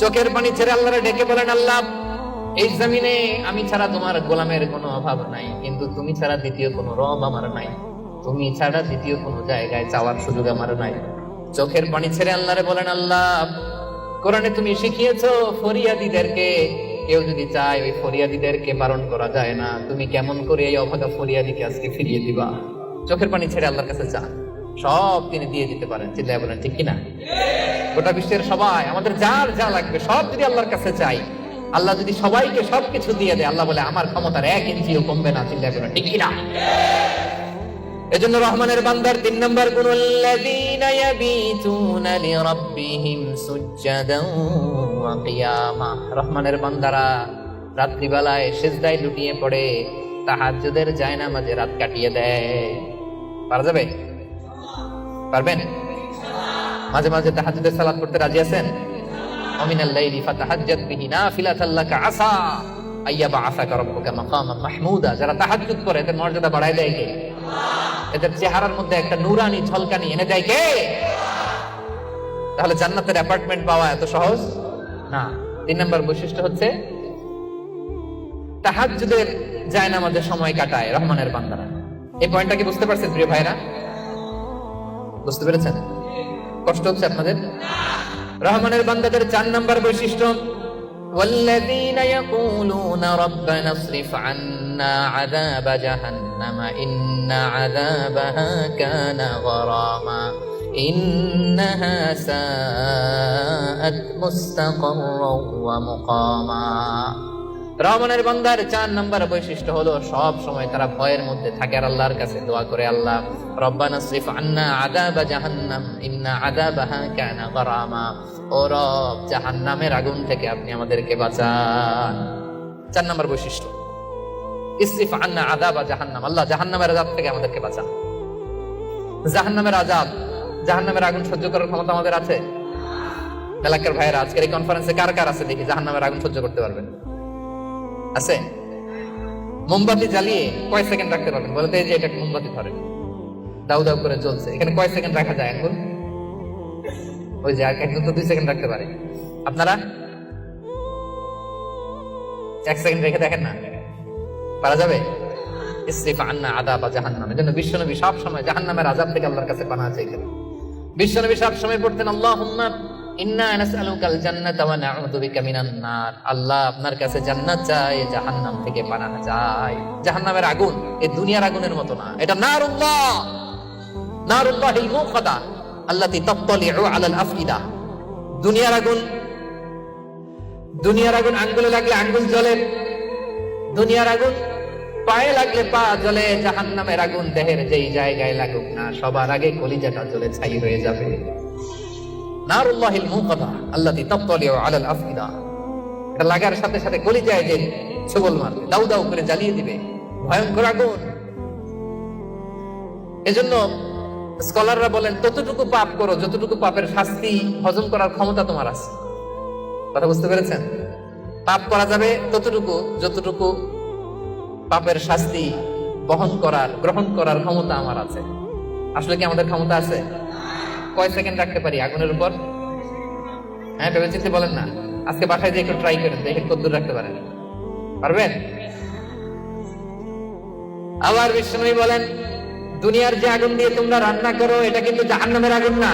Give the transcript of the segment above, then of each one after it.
চোখের পানি ছেড়ে আল্লাহরে ডেকে বলেন, আল্লাহ এই জমিনে আমি ছাড়া তোমার গোলামের কোনো অভাব নাই, কিন্তু তুমি ছাড়া দ্বিতীয় কোনো রব আমার নাই, তুমি ছাড়া দ্বিতীয় কোনো জায়গায় চাওয়ার সুযোগ আমার নাই। চোখের পানি ছেড়ে আল্লাহরে বলেন, আল্লাহ কোরআনে তুমি শিখিয়েছো ফরিয়াদীদেরকে কেউ যদি চায় ওই ফরিয়াদীদেরকে বারণ করা যায় না, তুমি কেমন করে এই অভাগা ফরিয়াদীকে আজকে ফিরিয়ে দিবা। চোখের পানি ছেড়ে আল্লাহর কাছে চান, সব তিনি দিয়ে দিতে পারেন। চিল্লায় বলেন ঠিক কিনা? গোটা বিশ্বের সবাই আমাদের যার যা লাগবে সব যদি আল্লাহর কাছে চাই, আল্লাহ যদি সবাইকে সবকিছু দিয়ে দেয়, আল্লাহ বলে আমার ক্ষমতার 1 ইঞ্চিও কমবে না। চিল্লায় বলেন ঠিক কিনা? এজন্য রহমানের বান্দার 3 নম্বর গুণ, আল্লাযীনা ইয়াবিতুনা লিরাব্বিহিম সুজদান ওয়া কিয়ামা। রহমানের বান্দারা রাত্রিবেলায় সিজদায় লুটিয়ে পড়ে তাহাজ্জুদের জায়নামাজে রাত কাটিয়ে দেয়। পারা যাবে? পারবেন? মাঝে মাঝে তাহাজ্জুদের সালাত পড়তে রাজি আছেন? ওমিনাল লাইলি ফাতাহাজ্জাদ বিহি নাফিলাতাল লাকা আসা আইয়াবআসাকা রাব্বুকা মাকামান মাহমুদা। যারা তাহাজ্জুদ করে এদের মর্যাদা বাড়ায় দেয় কে? এদের চেহারার মধ্যে একটা নূরানি ঝলকানি এনে দেয় কে? তাহলে জান্নাতের অ্যাপার্টমেন্ট পাওয়া এত সহজ না। 3 নম্বর বৈশিষ্ট্য হচ্ছে তাহাজ্জুদের জায়নামাজে সময় কাটায় রহমানের বান্দারা। এই পয়েন্টটা কি বুঝতে পারছেন প্রিয় ভাইরা? বুঝতে পেরেছেন? কষ্ট হচ্ছে আপনাদের? রহমানের বান্দাদের 4 নম্বর বৈশিষ্ট্য, والذين يقولون ربنا اصرف عنا عذاب جهنم إن عذابها كان غراما إنها ساءت مستقرا ومقاما। রহমানের বান্দার 4 নম্বর বৈশিষ্ট্য হলো সব সময় তারা ভয়ের মধ্যে থাকে আর আল্লাহর কাছে দোয়া করে, আল্লাহ রব্বানা সরিফ আন্না আযাবা জাহান্নাম ইন্না আযাবাহা কানা গরামা। ও রব, জাহান্নামের আগুন থেকে আপনি আমাদেরকে বাঁচান। 4 নম্বর বৈশিষ্ট্য, ইসরিফ আন্না আযাবা জাহান্নাম, আল্লাহ জাহান্নামের আযাব থেকে আমাদেরকে বাঁচান। জাহান্নামের আযাব, জাহান্নামের আগুন সহ্য করার ক্ষমতা আমাদের আছে? এলাকার ভাইয়েরা আজকের এই কনফারেন্সে কার কার আছে দেখি জাহান্নামের আগুন সহ্য করতে পারবেন? আছে? মোমবাতি জ্বালিয়ে কয় সেকেন্ড রাখতে পারবেন? বলে তো এই যে এটা মোমবাতি ধরে দাউ দাউ করে জ্বলছে, এখানে কয় সেকেন্ড রাখা যায় আঙ্গুল? ওই যে একজন তো 2 সেকেন্ড রাখতে পারে, আপনারা 1 সেকেন্ড রেখে দেখেন না, পারা যাবে? ইসরিফ আন্না আযাবা জাহান্নাম। এজন্য বিশ্বনবী সব সময় জাহান্নামের আযাব থেকে আল্লাহর কাছে পানাহ চাইতেন। বিশ্বনবী সব সময় পড়তেন, আল্লাহুম্মা ইন্না নাসআলুকাল জান্নাতা ওয়া নাউযু বিকা মিনান নার। আল্লাহ আপনার কাছে জান্নাত চাই, জাহান্নাম থেকে পানাহ চাই। জাহান্নামের আগুন এই দুনিয়ার আগুনের মতো না, এটা নারুল্লাহ, নারুল্লাহিল মুকাদা আল্লাতী তাত্তালিউ আলাল আফইদা। দুনিয়ার আগুন, দুনিয়ার আগুন আঙ্গুলে লাগলে আঙ্গুল জ্বলে, দুনিয়ার আগুন পায়ে লাগলে পা জ্বলে। জাহান্নামের আগুন দেহের যেই জায়গায় লাগুক না সবার আগে কলিজাটা জ্বলে ছাই হয়ে যাবে। নারুল্লাহিল মুকাদা আল্লাতী তাত্তালিউ আলাল আফইদা, এটা লাগার সাথে সাথে কলিজায় যে ছোবল মারবে, দাউ দাউ করে জ্বালিয়ে দিবে, ভয়ঙ্কর আগুন। এজন্য স্কলাররা বলেন ততটুকু পাপ করো যতটুকু পাপের শাস্তি হজম করার ক্ষমতা তোমার আছে। কথা বুঝতে পেরেছেন? পাপ করা যাবে ততটুকু যতটুকু পাপের শাস্তি বহন করার, গ্রহণ করার ক্ষমতা আমার আছে। আসলে কি আমাদের ক্ষমতা আছে? কয় সেকেন্ড রাখতে পারি আগুনের উপর? হ্যাঁ, ভেবে চিন্তে বলেন না। আজকে বাসায় যে একটু ট্রাই করেন, দেখেন কতদূর রাখতে পারেন। পারবেন? আবার বিষ্ণু বলেন, দুনিয়ার যে আগুন দিয়ে তোমরা রান্না করো এটা কিন্তু জাহান্নামের আগুন না।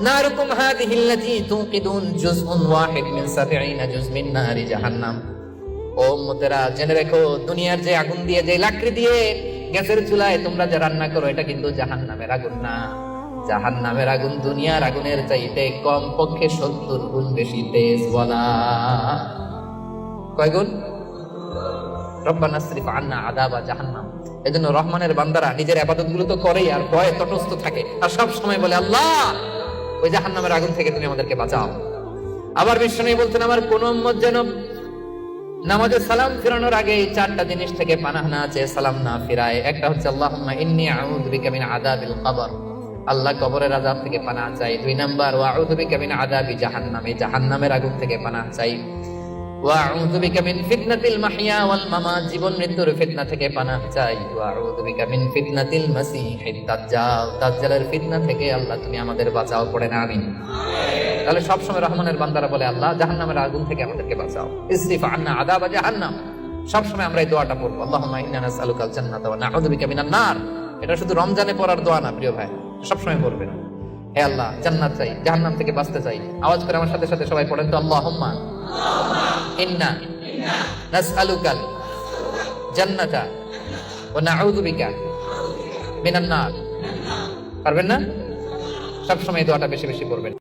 নারুকুম হাযিহিল্লাতী তুকিদুন জুজউন ওয়াহিদ মিন 70 জুজ মিন নারি জাহান্নাম। ও উম্মতেরা জেনে রেখো, দুনিয়ার যে আগুন দিয়ে, যে লাকড়ি দিয়ে গ্যাসের চুলায় তোমরা যে রান্না করো এটা কিন্তু জাহান্নামের আগুন না। জাহান্নামের আগুন দুনিয়ার আগুনের চাইতে কম পক্ষে 70 গুণ বেশি তেজ। বলা কয় গুণ? রব্বানা সরিফ আন্না আযাবা জাহান্নাম। এজন্য রহমানের বান্দারা নিজের ইবাদতগুলো তো করেই আর ভয়ে তটস্থ থাকে আর সব সময় বলে, আল্লাহ ওই জাহান্নামের আগুন থেকে তুমি আমাদেরকে বাঁচাও। আবার বিষ্ণু বলতেন, আমার কোন উম্মত যেন নামাজে সালাম ফিরানোর আগে 4টা জিনিস থেকে পানাহ না চেয়ে সালাম না ফিরায়। একটা হচ্ছে আল্লাহুম্মা ইন্নী আউযু বিকা মিন আযাবিল কবর, আল্লাহ কবরের আযাব থেকে পানাহ চাই। 2 নাম্বার ওয়া আউযু বিকা মিন আযাবি জাহান্নাম, জাহান্নামের আগুন থেকে পানাহ চাই। ওয়া আউযু বিকা মিন ফিতনাতিল মাহইয়া ওয়াল মামাত, জীবন মৃত্যুর ফিতনা থেকে পানাহ চাই। ওয়া আউযু বিকা মিন ফিতনাতিল মাসিহিদ দাজ্জাল, দাজ্জালের ফিতনা থেকে আল্লাহ তুমি আমাদের বাঁচাও। পড়েন আমিন। তাহলে সবসময় রহমানের বান্দারা বলে, আল্লাহ জাহান্নামের আগুন থেকে আমাদেরকে বাঁচাও, ইসরিফ আন্না আযাবা জাহান্নাম। সবসময় আমরা এই দোয়াটা পড়বো, আল্লাহুম্মা ইন্না নাসআলুকাল জান্নাতা ওয়া নাউযু বিকা মিনান নার। এটা শুধু রমজানে পড়ার দোয়া না প্রিয় ভাই, সবসময় পড়বেন। হে আল্লাহ, জান্নাত চাই, জাহান্নাম থেকে বাঁচতে চাই। আওয়াজ করে আমার সাথে সাথে সবাই পড়েন তো, আল্লাহুম্মা ইন্না নাসআলুকাল জান্নাতা ওয়া নাউযু বিকা মিনান নার। পারবেন না? সবসময় এই দোয়াটা বেশি বেশি পড়বেন।